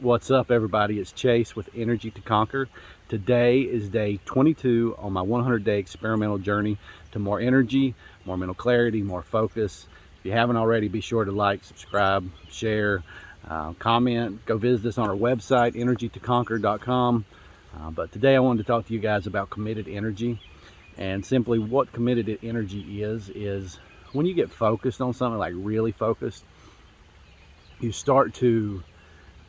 What's up, everybody? It's Chase with Energy to Conquer. Today is day 22 on my 100-day experimental journey to more energy, more mental clarity, more focus. If you haven't already, be sure to like, subscribe, share, comment. Go visit us on our website, energytoconquer.com. But today I wanted to talk to you guys about committed energy. And simply what committed energy is when you get focused on something, like really focused, you start to,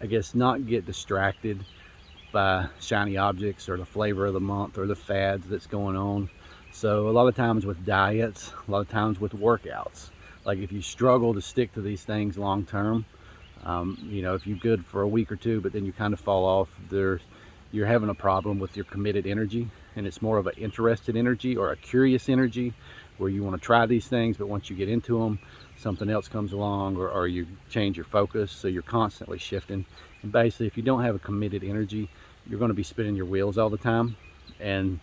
I guess, not get distracted by shiny objects or the flavor of the month or the fads that's going on. So a lot of times with diets, a lot of times with workouts, like if you struggle to stick to these things long term, if you're good for a week or two, but then you kind of fall off, you're having a problem with your committed energy. And it's more of an interested energy or a curious energy where you want to try these things, but once you get into them, something else comes along, or you change your focus. So you're constantly shifting. And basically, if you don't have a committed energy, you're going to be spinning your wheels all the time. And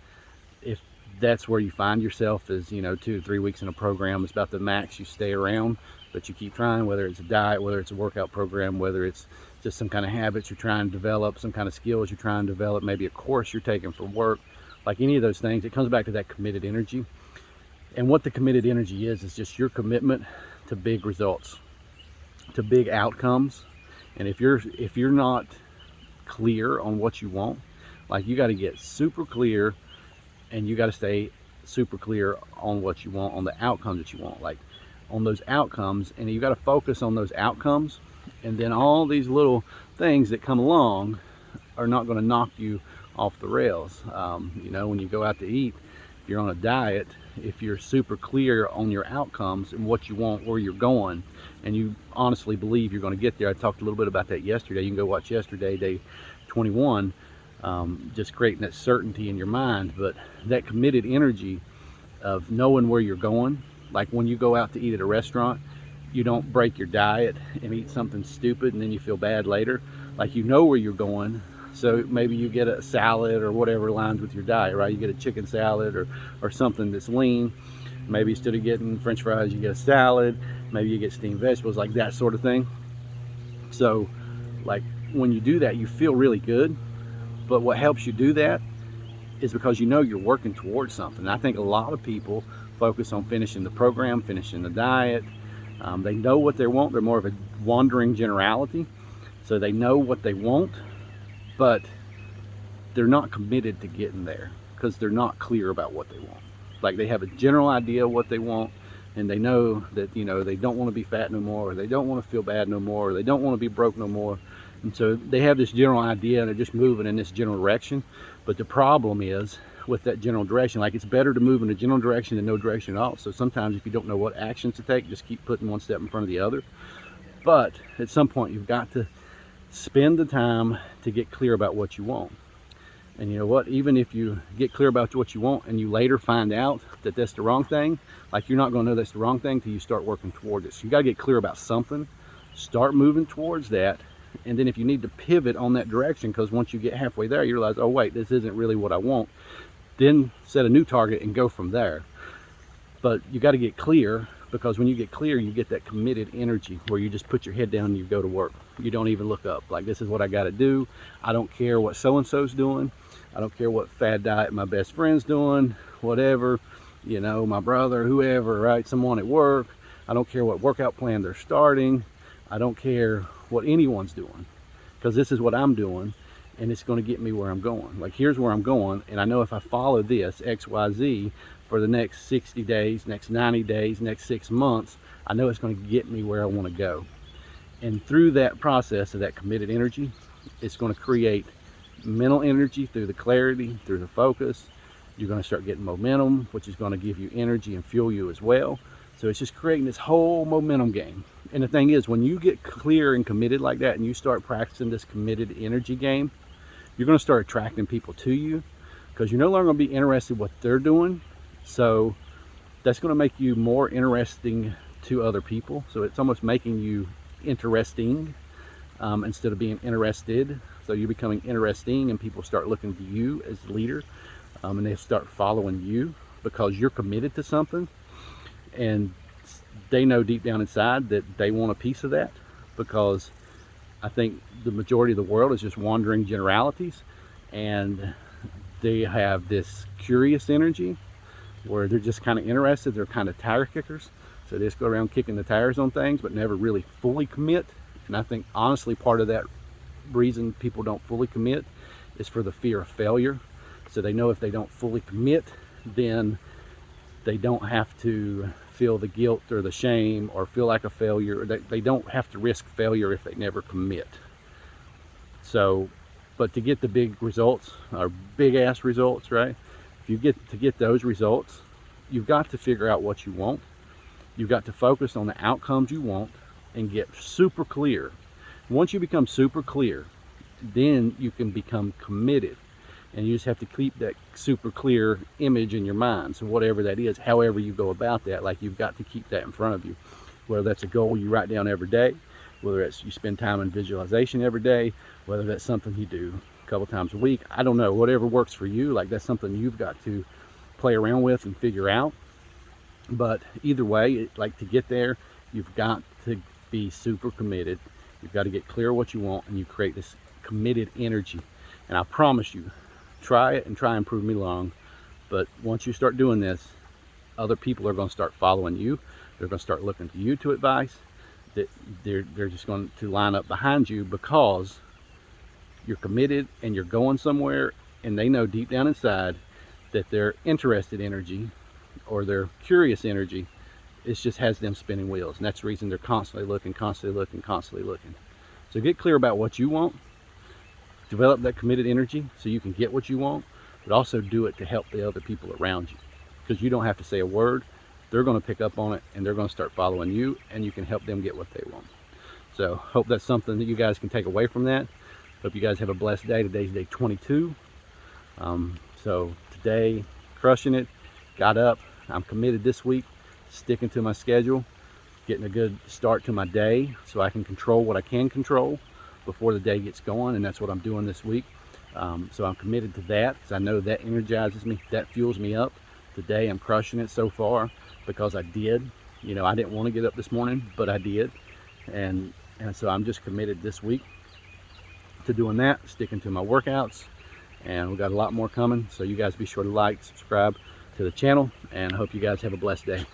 if that's where you find yourself, is 2 to 3 weeks in a program is about the max you stay around, but you keep trying, whether it's a diet, whether it's a workout program, whether it's just some kind of habits you're trying to develop, some kind of skills you're trying to develop, maybe a course you're taking for work, like any of those things, it comes back to that committed energy. And what the committed energy is just your commitment to big results, to big outcomes. And if you're not clear on what you want, like, you got to get super clear, and you got to stay super clear on what you want, on the outcomes that you want, like on those outcomes, and you got to focus on those outcomes. And then all these little things that come along are not going to knock you off the rails. When you go out to eat, if you're on a diet, if you're super clear on your outcomes and what you want, where you're going, and you honestly believe you're going to get there. I talked a little bit about that yesterday. You can go watch yesterday, day 21, just creating that certainty in your mind. But that committed energy of knowing where you're going, like when you go out to eat at a restaurant, you don't break your diet and eat something stupid and then you feel bad later. Like, you know where you're going. So maybe you get a salad or whatever aligns with your diet, right? You get a chicken salad or something that's lean. Maybe instead of getting French fries, you get a salad. Maybe you get steamed vegetables, like that sort of thing. So, like, when you do that, you feel really good. But what helps you do that is because you're working towards something. I think a lot of people focus on finishing the program, finishing the diet. They know what they want. They're more of a wandering generality. So they know what they want, but they're not committed to getting there because they're not clear about what they want. Like, they have a general idea of what they want, and they know that they don't want to be fat no more, or they don't want to feel bad no more, or they don't want to be broke no more. And so they have this general idea and they're just moving in this general direction. But the problem is with that general direction, like, it's better to move in a general direction than no direction at all. So sometimes if you don't know what actions to take, just keep putting one step in front of the other. But at some point you've got to spend the time to get clear about what you want. And you know what, even if you get clear about what you want and you later find out that that's the wrong thing, like, you're not going to know that's the wrong thing till you start working towards it. So you got to get clear about something, start moving towards that. And then if you need to pivot on that direction, because once you get halfway there you realize, oh wait, this isn't really what I want, then set a new target and go from there. But you got to get clear, because when you get clear, you get that committed energy where you just put your head down and you go to work. You don't even look up. Like, this is what I got to do. I don't care what so-and-so's doing. I don't care what fad diet my best friend's doing, whatever, my brother, whoever, right? Someone at work. I don't care what workout plan they're starting. I don't care what anyone's doing, because this is what I'm doing, and it's going to get me where I'm going. Like, here's where I'm going, and I know if I follow this XYZ for the next 60 days, next 90 days, next 6 months, I know it's going to get me where I want to go. And through that process of that committed energy, it's going to create mental energy through the clarity, through the focus. You're going to start getting momentum, which is going to give you energy and fuel you as well. So it's just creating this whole momentum game. And the thing is, when you get clear and committed like that and you start practicing this committed energy game, you're going to start attracting people to you, because you're no longer going to be interested in what they're doing. So that's going to make you more interesting to other people. So it's almost making you interesting instead of being interested. So you're becoming interesting, and people start looking to you as the leader, and they start following you because you're committed to something, and they know deep down inside that they want a piece of that, because I think the majority of the world is just wandering generalities, and they have this curious energy where they're just kind of interested. They're kind of tire kickers. So they just go around kicking the tires on things, but never really fully commit. And I think honestly part of that reason people don't fully commit is for the fear of failure. So they know if they don't fully commit, then they don't have to feel the guilt or the shame or feel like a failure. They don't have to risk failure if they never commit. So, but to get the big results, or big ass results, right? If you get those results, you've got to figure out what you want. You've got to focus on the outcomes you want and get super clear. Once you become super clear, then you can become committed. And you just have to keep that super clear image in your mind. So whatever that is, however you go about that, like you've got to keep that in front of you. Whether that's a goal you write down every day, whether it's you spend time in visualization every day, whether that's something you do a couple times a week, I don't know, whatever works for you, like that's something you've got to play around with and figure out. But either way, like to get there, you've got to be super committed. You've got to get clear what you want, and you create this committed energy. And I promise you, try it and try and prove me wrong, but once you start doing this, other people are going to start following you. They're going to start looking to you to advice. That they're just going to line up behind you because you're committed and you're going somewhere, and they know deep down inside that their interested energy or their curious energy, it just has them spinning wheels, and that's the reason they're constantly looking, constantly looking, constantly looking. So get clear about what you want. Develop that committed energy so you can get what you want, but also do it to help the other people around you, because you don't have to say a word. They're going to pick up on it, and they're going to start following you, and you can help them get what they want. So hope that's something that you guys can take away from that. Hope you guys have a blessed day. Today's day 22. So today, crushing it. Got up. I'm committed this week, sticking to my schedule, getting a good start to my day so I can control what I can control before the day gets going, and that's what I'm doing this week. So I'm committed to that because I know that energizes me, that fuels me up. Today I'm crushing it so far because I did. You know, I didn't want to get up this morning, but I did, and so I'm just committed this week to doing that, sticking to my workouts, and we got a lot more coming. So you guys be sure to like, subscribe to the channel, and I hope you guys have a blessed day.